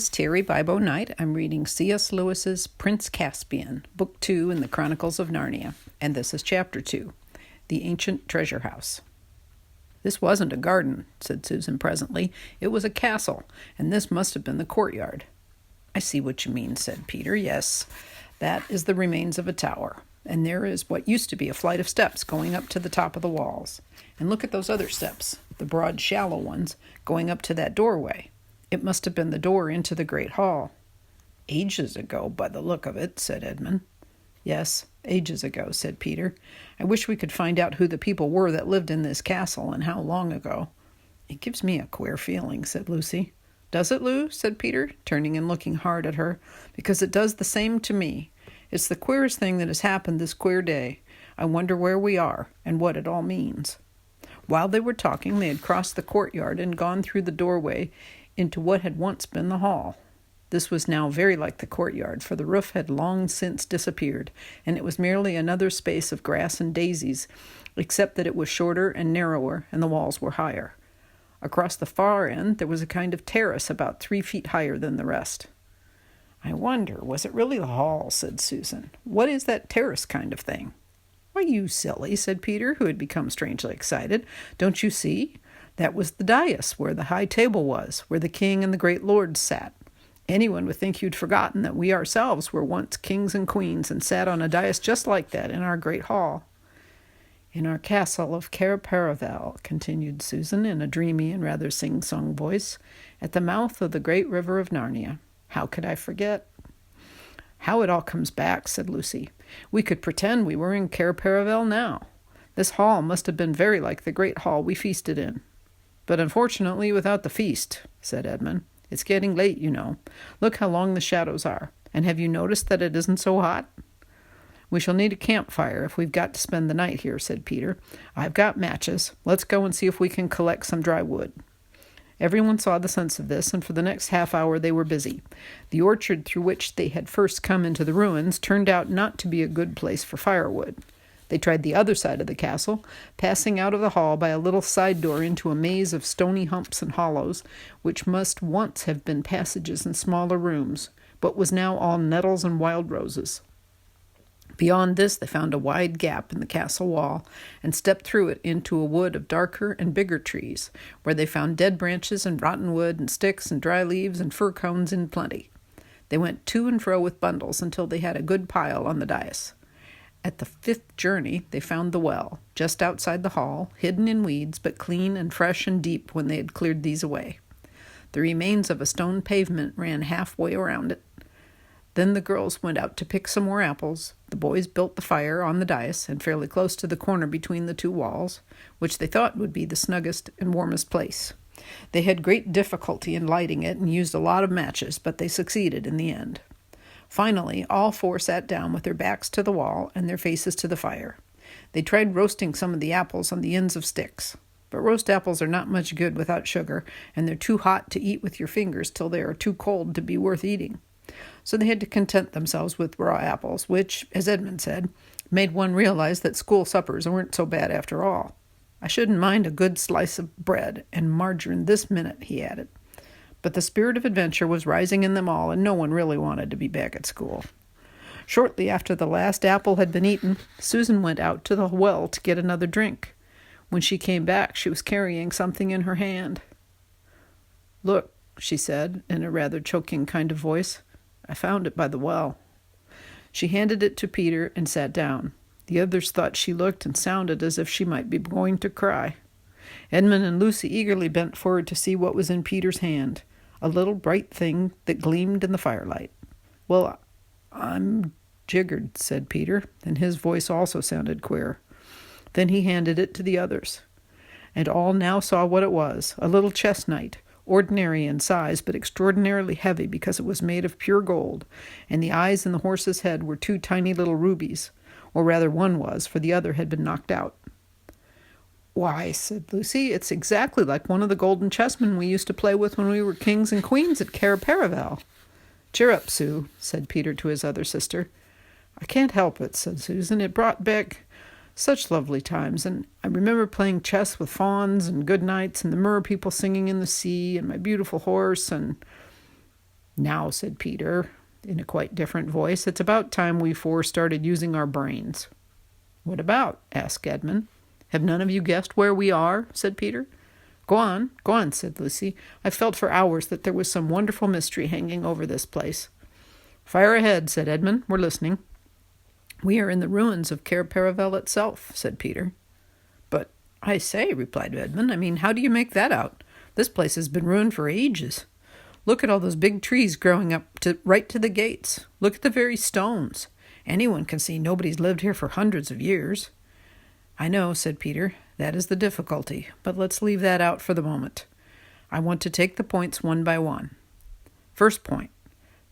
This is Terry Bibo Knight. I'm reading C.S. Lewis's Prince Caspian, Book 2 in the Chronicles of Narnia, and this is Chapter 2, The Ancient Treasure House. "This wasn't a garden," said Susan presently. "It was a castle, and this must have been the courtyard." "I see what you mean," said Peter. "Yes, that is the remains of a tower, and there is what used to be a flight of steps going up to the top of the walls. And look at those other steps, the broad, shallow ones, going up to that doorway. It must have been the door into the great hall." "Ages ago, by the look of it," said Edmund. "Yes, ages ago," said Peter. "I wish we could find out who the people were that lived in this castle and how long ago." "It gives me a queer feeling," said Lucy. "Does it, Lou?" said Peter, turning and looking hard at her. "Because it does the same to me. It's the queerest thing that has happened this queer day. I wonder where we are and what it all means." While they were talking, they had crossed the courtyard and gone through the doorway into what had once been the hall. This was now very like the courtyard, for the roof had long since disappeared, and it was merely another space of grass and daisies, except that it was shorter and narrower, and the walls were higher. Across the far end there was a kind of terrace about 3 feet higher than the rest. "I wonder, was it really the hall?" said Susan. "What is that terrace kind of thing?" "Why, you silly," said Peter, who had become strangely excited. "Don't you see? That was the dais where the high table was, where the king and the great lords sat. Anyone would think you'd forgotten that we ourselves were once kings and queens and sat on a dais just like that in our great hall." "In our castle of Cair-Paravel," continued Susan in a dreamy and rather sing-song voice, "at the mouth of the great river of Narnia. How could I forget?" "How it all comes back," said Lucy. "We could pretend we were in Cair-Paravel now. This hall must have been very like the great hall we feasted in." "But unfortunately without the feast," said Edmund. "It's getting late, you know. Look how long the shadows are. And have you noticed that it isn't so hot?" "We shall need a campfire if we've got to spend the night here," said Peter. "I've got matches. Let's go and see if we can collect some dry wood." Everyone saw the sense of this, and for the next half hour they were busy. The orchard through which they had first come into the ruins turned out not to be a good place for firewood. They tried the other side of the castle, passing out of the hall by a little side door into a maze of stony humps and hollows, which must once have been passages and smaller rooms, but was now all nettles and wild roses. Beyond this they found a wide gap in the castle wall, and stepped through it into a wood of darker and bigger trees, where they found dead branches and rotten wood and sticks and dry leaves and fir cones in plenty. They went to and fro with bundles until they had a good pile on the dais. At the 5th journey they found the well, just outside the hall, hidden in weeds, but clean and fresh and deep when they had cleared these away. The remains of a stone pavement ran halfway around it. Then the girls went out to pick some more apples. The boys built the fire on the dais and fairly close to the corner between the two walls, which they thought would be the snuggest and warmest place. They had great difficulty in lighting it and used a lot of matches, but they succeeded in the end. Finally, all 4 sat down with their backs to the wall and their faces to the fire. They tried roasting some of the apples on the ends of sticks. But roast apples are not much good without sugar, and they're too hot to eat with your fingers till they are too cold to be worth eating. So they had to content themselves with raw apples, which, as Edmund said, made one realize that school suppers weren't so bad after all. "I shouldn't mind a good slice of bread and margarine this minute," he added. But the spirit of adventure was rising in them all, and no one really wanted to be back at school. Shortly after the last apple had been eaten, Susan went out to the well to get another drink. When she came back, she was carrying something in her hand. "Look," she said, in a rather choking kind of voice. "I found it by the well." She handed it to Peter and sat down. The others thought she looked and sounded as if she might be going to cry. Edmund and Lucy eagerly bent forward to see what was in Peter's hand, a little bright thing that gleamed in the firelight. "Well, I'm jiggered," said Peter, and his voice also sounded queer. Then he handed it to the others. And all now saw what it was, a little chess knight, ordinary in size but extraordinarily heavy because it was made of pure gold, and the eyes in the horse's head were 2 tiny little rubies, or rather one was, for the other had been knocked out. "Why," said Lucy, "it's exactly like one of the golden chessmen we used to play with when we were kings and queens at Cair-Paravel." "Cheer up, Sue," said Peter to his other sister. "I can't help it," said Susan. "It brought back such lovely times, and I remember playing chess with fawns and good nights and the mer people singing in the sea and my beautiful horse and—" "Now," said Peter, in a quite different voice, "it's about time we four started using our brains." "What about?" asked Edmund. "Have none of you guessed where we are?" said Peter. Go on," said Lucy. "I've felt for hours that there was some wonderful mystery hanging over this place." "Fire ahead," said Edmund. "We're listening." "We are in the ruins of Cair Paravel itself," said Peter. "But, I say," replied Edmund, how do you make that out? This place has been ruined for ages. Look at all those big trees growing up right to the gates. Look at the very stones. Anyone can see nobody's lived here for hundreds of years." "I know," said Peter. "That is the difficulty, but let's leave that out for the moment. I want to take the points one by one. First point.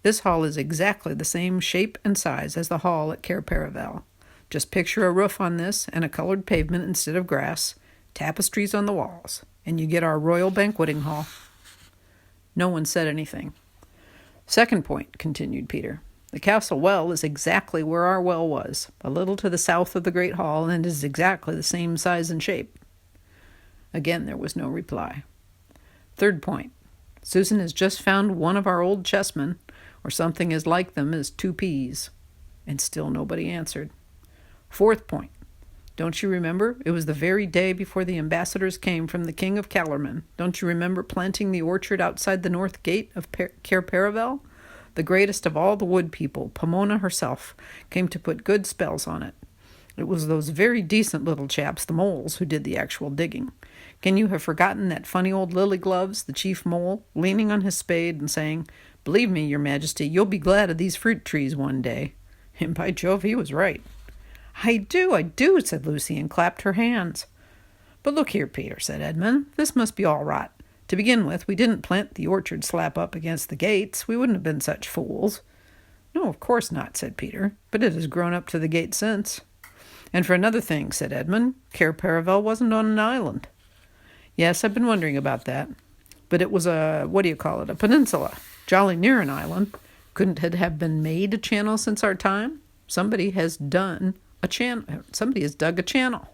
This hall is exactly the same shape and size as the hall at Cair Paravel. Just picture a roof on this and a colored pavement instead of grass, tapestries on the walls, and you get our royal banqueting hall." No one said anything. "Second point," continued Peter. "The castle well is exactly where our well was, a little to the south of the great hall, and is exactly the same size and shape." Again there was no reply. "Third point. Susan has just found one of our old chessmen, or something as like them as 2 peas." And still nobody answered. "Fourth point. Don't you remember? It was the very day before the ambassadors came from the King of Calormen. Don't you remember planting the orchard outside the north gate of Cair Paravel? The greatest of all the wood people, Pomona herself, came to put good spells on it. It was those very decent little chaps, the moles, who did the actual digging. Can you have forgotten that funny old Lilygloves, the chief mole, leaning on his spade and saying, 'Believe me, your majesty, you'll be glad of these fruit trees one day'? And by Jove, he was right." I do," said Lucy, and clapped her hands. "But look here, Peter," said Edmund, "this must be all rot. To begin with, we didn't plant the orchard slap up against the gates. We wouldn't have been such fools." "No, of course not," said Peter, "but it has grown up to the gate since." "And for another thing," said Edmund, "Cair Paravel wasn't on an island." "Yes, I've been wondering about that. But it was a peninsula, jolly near an island. Couldn't it have been made a channel since our time? Somebody has dug a channel."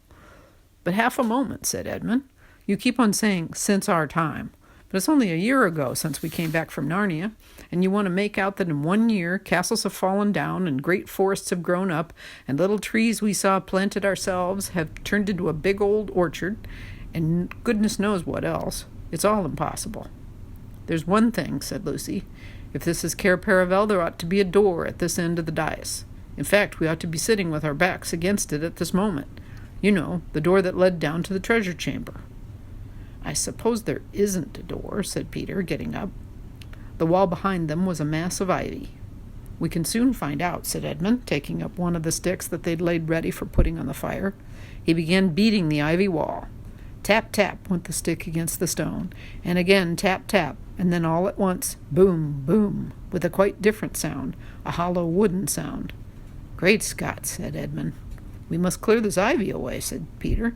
"But half a moment," said Edmund. "You keep on saying 'since our time,' but it's only a year ago since we came back from Narnia, and you want to make out that in 1 year castles have fallen down and great forests have grown up and little trees we saw planted ourselves have turned into a big old orchard, and goodness knows what else. It's all impossible." "There's one thing," said Lucy. "If this is Cair Paravel, there ought to be a door at this end of the dais. In fact, we ought to be sitting with our backs against it at this moment. You know, the door that led down to the treasure chamber." "I suppose there isn't a door," said Peter, getting up. The wall behind them was a mass of ivy. "We can soon find out," said Edmund, taking up one of the sticks that they'd laid ready for putting on the fire. He began beating the ivy wall. Tap, tap went the stick against the stone, and again tap, tap, and then all at once, boom, boom, with a quite different sound, a hollow wooden sound. "Great Scott," said Edmund. "We must clear this ivy away," said Peter.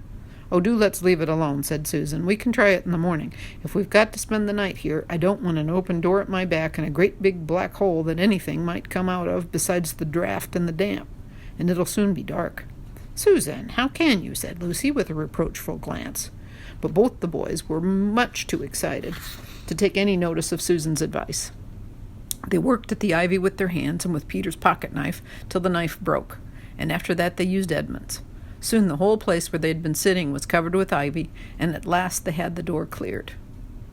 "Oh, do let's leave it alone," said Susan. "We can try it in the morning. If we've got to spend the night here, I don't want an open door at my back and a great big black hole that anything might come out of besides the draught and the damp. And it'll soon be dark." "Susan, how can you?" said Lucy, with a reproachful glance. But both the boys were much too excited to take any notice of Susan's advice. They worked at the ivy with their hands and with Peter's pocket knife till the knife broke, and after that they used Edmund's. Soon the whole place where they had been sitting was covered with ivy, and at last they had the door cleared.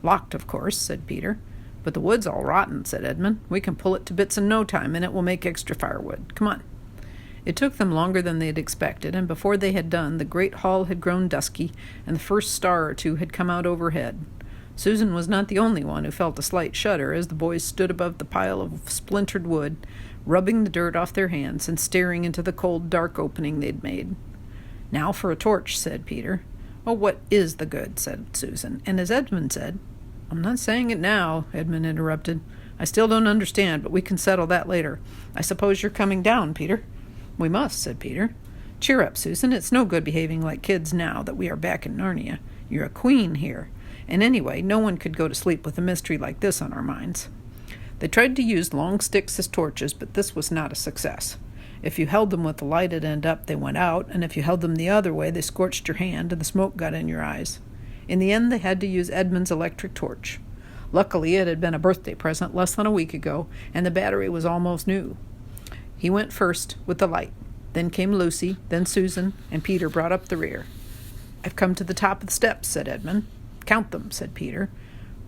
"Locked, of course," said Peter. "But the wood's all rotten," said Edmund. "We can pull it to bits in no time, and it will make extra firewood. Come on." It took them longer than they had expected, and before they had done, the great hall had grown dusky, and the first star or two had come out overhead. Susan was not the only one who felt a slight shudder as the boys stood above the pile of splintered wood, rubbing the dirt off their hands and staring into the cold, dark opening they'd made. "Now for a torch," said Peter. "Oh, what is the good?" said Susan. And as Edmund said, "I'm not saying it now," Edmund interrupted. "I still don't understand, but we can settle that later. I suppose you're coming down, Peter?" "We must," said Peter. "Cheer up, Susan. It's no good behaving like kids now that we are back in Narnia. You're a queen here. And anyway, no one could go to sleep with a mystery like this on our minds." They tried to use long sticks as torches, but this was not a success. If you held them with the lighted end up, they went out, and if you held them the other way, they scorched your hand and the smoke got in your eyes. In the end, they had to use Edmund's electric torch. Luckily, it had been a birthday present less than a week ago, and the battery was almost new. He went first with the light. Then came Lucy, then Susan, and Peter brought up the rear. "I've come to the top of the steps," said Edmund. "Count them," said Peter.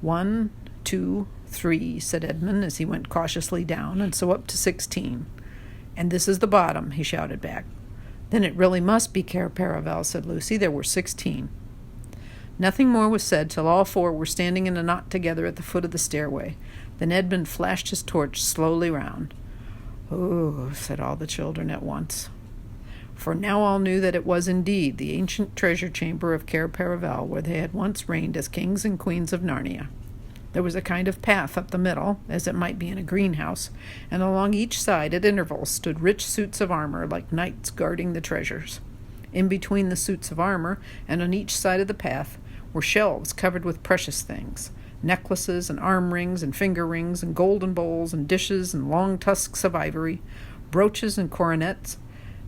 1, 2, 3, said Edmund as he went cautiously down, and so up to 16. "And this is the bottom," he shouted back. "Then it really must be Cair Paravel," said Lucy. "There were 16. Nothing more was said till all four were standing in a knot together at the foot of the stairway. Then Edmund flashed his torch slowly round. "Oh," said all the children at once. For now all knew that it was indeed the ancient treasure chamber of Cair Paravel, where they had once reigned as kings and queens of Narnia. There was a kind of path up the middle, as it might be in a greenhouse, and along each side at intervals stood rich suits of armor like knights guarding the treasures. In between the suits of armor, and on each side of the path, were shelves covered with precious things, necklaces and arm rings and finger rings and golden bowls and dishes and long tusks of ivory, brooches and coronets,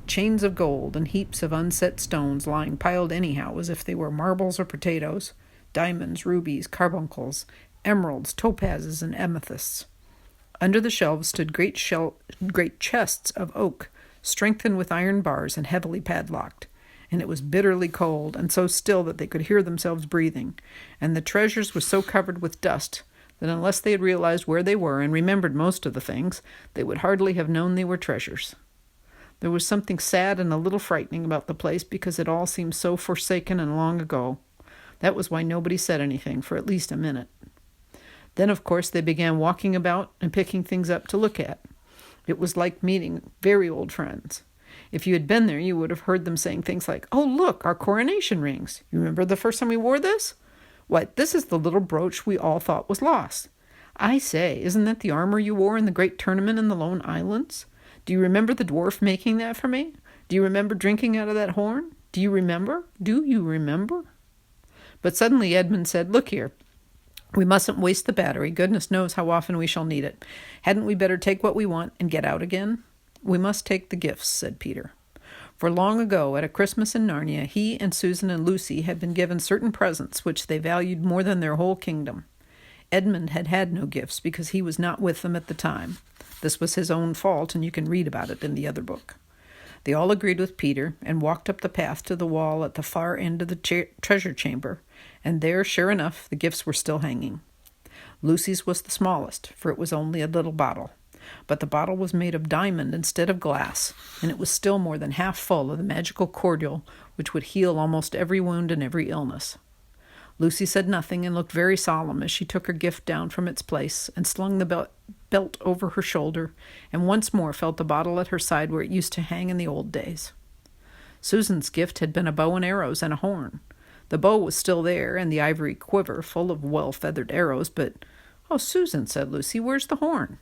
chains of gold and heaps of unset stones lying piled anyhow as if they were marbles or potatoes, diamonds, rubies, carbuncles, emeralds, topazes, and amethysts. Under the shelves stood great chests of oak, strengthened with iron bars and heavily padlocked, and it was bitterly cold and so still that they could hear themselves breathing, and the treasures were so covered with dust that unless they had realized where they were and remembered most of the things, they would hardly have known they were treasures. There was something sad and a little frightening about the place because it all seemed so forsaken and long ago. That was why nobody said anything for at least a minute. Then, of course, they began walking about and picking things up to look at. It was like meeting very old friends. If you had been there, you would have heard them saying things like, "Oh, look, our coronation rings. You remember the first time we wore this? Why, this is the little brooch we all thought was lost. I say, isn't that the armor you wore in the great tournament in the Lone Islands? Do you remember the dwarf making that for me? Do you remember drinking out of that horn? Do you remember? Do you remember?" But suddenly Edmund said, "Look here. We mustn't waste the battery. Goodness knows how often we shall need it. Hadn't we better take what we want and get out again?" "We must take the gifts," said Peter. For long ago, at a Christmas in Narnia, he and Susan and Lucy had been given certain presents which they valued more than their whole kingdom. Edmund had had no gifts because he was not with them at the time. This was his own fault, and you can read about it in the other book. They all agreed with Peter and walked up the path to the wall at the far end of the treasure chamber, and there, sure enough, the gifts were still hanging. Lucy's was the smallest, for it was only a little bottle. But the bottle was made of diamond instead of glass, and it was still more than half full of the magical cordial which would heal almost every wound and every illness. Lucy said nothing and looked very solemn as she took her gift down from its place and slung the belt over her shoulder, and once more felt the bottle at her side where it used to hang in the old days. Susan's gift had been a bow and arrows and a horn. The bow was still there, and the ivory quiver full of well-feathered arrows, but, "Oh, Susan," said Lucy, "where's the horn?"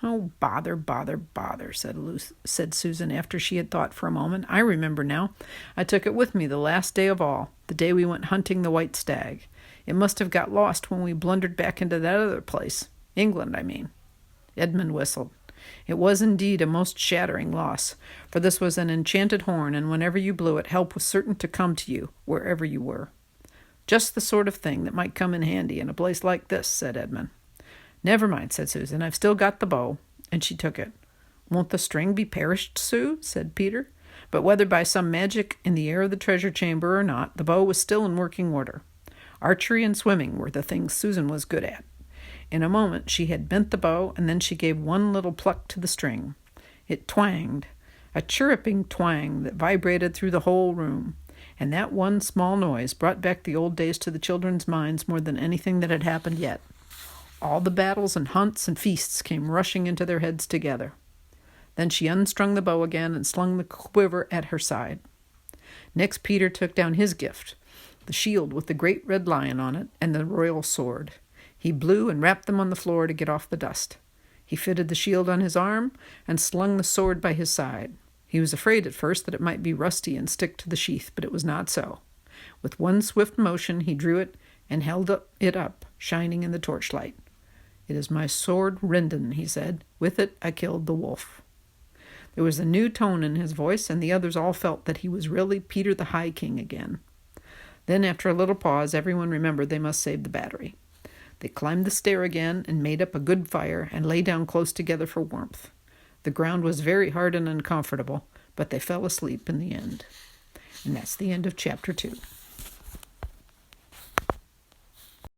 "Oh, bother, bother, bother," said Susan after she had thought for a moment. "I remember now. I took it with me the last day of all, the day we went hunting the white stag. It must have got lost when we blundered back into that other place. England, I mean." Edmund whistled. It was indeed a most shattering loss, for this was an enchanted horn, and whenever you blew it, help was certain to come to you, wherever you were. "Just the sort of thing that might come in handy in a place like this," said Edmund. "Never mind," said Susan. "I've still got the bow," and she took it. "Won't the string be perished, Sue?" said Peter. But whether by some magic in the air of the treasure chamber or not, the bow was still in working order. Archery and swimming were the things Susan was good at. In a moment she had bent the bow, and then she gave one little pluck to the string. It twanged, a chirruping twang that vibrated through the whole room, and that one small noise brought back the old days to the children's minds more than anything that had happened yet. All the battles and hunts and feasts came rushing into their heads together. Then she unstrung the bow again and slung the quiver at her side. Next Peter took down his gift, the shield with the great red lion on it and the royal sword. He blew and rapped them on the floor to get off the dust. He fitted the shield on his arm and slung the sword by his side. He was afraid at first that it might be rusty and stick to the sheath, but it was not so. With one swift motion he drew it and held it up, shining in the torchlight. "It is my sword Rendon," he said. "With it I killed the wolf." There was a new tone in his voice, and the others all felt that he was really Peter the High King again. Then, after a little pause, everyone remembered they must save the battery. They climbed the stair again and made up a good fire and lay down close together for warmth. The ground was very hard and uncomfortable, but they fell asleep in the end. And that's the end of chapter 2.